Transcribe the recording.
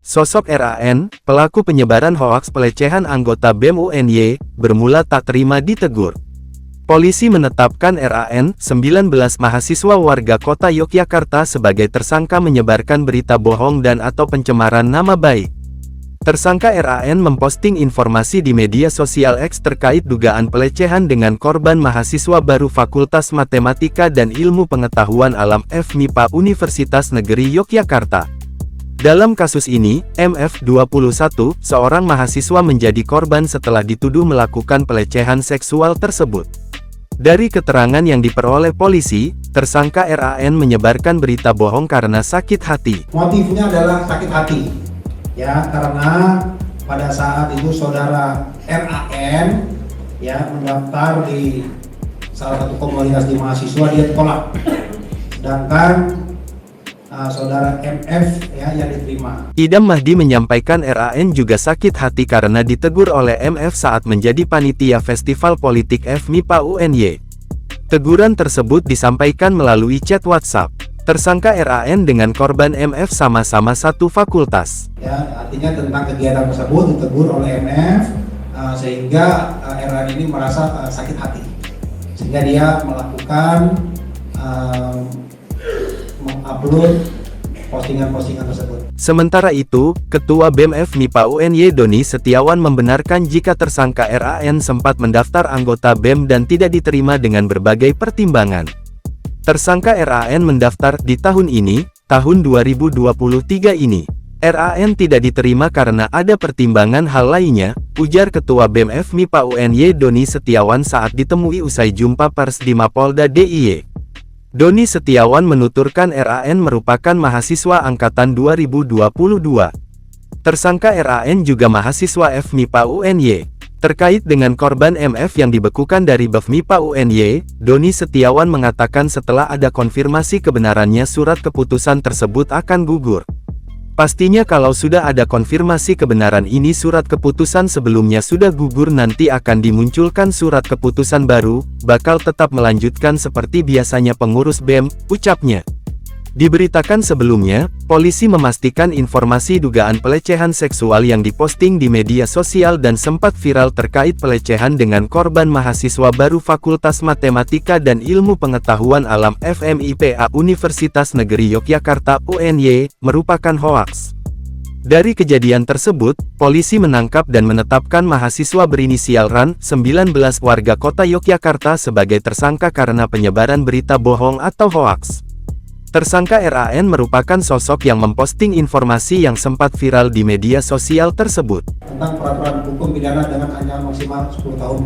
Sosok RAN, pelaku penyebaran hoaks pelecehan anggota BEM UNY, bermula tak terima ditegur. Polisi menetapkan RAN, 19 mahasiswa warga kota Yogyakarta sebagai tersangka menyebarkan berita bohong dan atau pencemaran nama baik. Tersangka RAN memposting informasi di media sosial X terkait dugaan pelecehan dengan korban mahasiswa baru Fakultas Matematika dan Ilmu Pengetahuan Alam FMIPA Universitas Negeri Yogyakarta. Dalam kasus ini, MF21, seorang mahasiswa menjadi korban setelah dituduh melakukan pelecehan seksual tersebut. Dari keterangan yang diperoleh polisi, tersangka RAN menyebarkan berita bohong karena sakit hati. Motifnya adalah sakit hati, ya, karena pada saat itu saudara RAN ya mendaftar di salah satu komunitas di mahasiswa, dia tolak, sedangkan saudara MF ya yang diterima. Idam Mahdi menyampaikan RAN juga sakit hati karena ditegur oleh MF saat menjadi panitia festival politik FMIPA UNY. Teguran tersebut disampaikan melalui chat WhatsApp. Tersangka RAN dengan korban MF sama-sama satu fakultas. Ya, artinya tentang kegiatan tersebut ditegur oleh MF, sehingga RAN ini merasa sakit hati, sehingga dia melakukan mengupload postingan-postingan tersebut. Sementara itu, Ketua BEM FMIPA UNY Doni Setiawan membenarkan jika tersangka RAN sempat mendaftar anggota BEM dan tidak diterima dengan berbagai pertimbangan. Tersangka RAN mendaftar di tahun ini, tahun 2023 ini. RAN tidak diterima karena ada pertimbangan hal lainnya, ujar Ketua BEM FMIPA UNY Doni Setiawan saat ditemui usai jumpa pers di Mapolda DIY. Doni Setiawan menuturkan RAN merupakan mahasiswa angkatan 2022. Tersangka RAN juga mahasiswa FMIPA UNY. Terkait dengan korban MF yang dibekukan dari BEFMIPA UNY, Doni Setiawan mengatakan setelah ada konfirmasi kebenarannya surat keputusan tersebut akan gugur. Pastinya kalau sudah ada konfirmasi kebenaran ini surat keputusan sebelumnya sudah gugur nanti akan dimunculkan surat keputusan baru, bakal tetap melanjutkan seperti biasanya pengurus BEM, ucapnya. Diberitakan sebelumnya, polisi memastikan informasi dugaan pelecehan seksual yang diposting di media sosial dan sempat viral terkait pelecehan dengan korban mahasiswa baru Fakultas Matematika dan Ilmu Pengetahuan Alam FMIPA Universitas Negeri Yogyakarta UNY, merupakan hoaks. Dari kejadian tersebut, polisi menangkap dan menetapkan mahasiswa berinisial RAN, 19 warga kota Yogyakarta sebagai tersangka karena penyebaran berita bohong atau hoaks. Tersangka RAN merupakan sosok yang memposting informasi yang sempat viral di media sosial tersebut. Tentang peraturan hukum pidana dengan ancaman maksimal 10 tahun.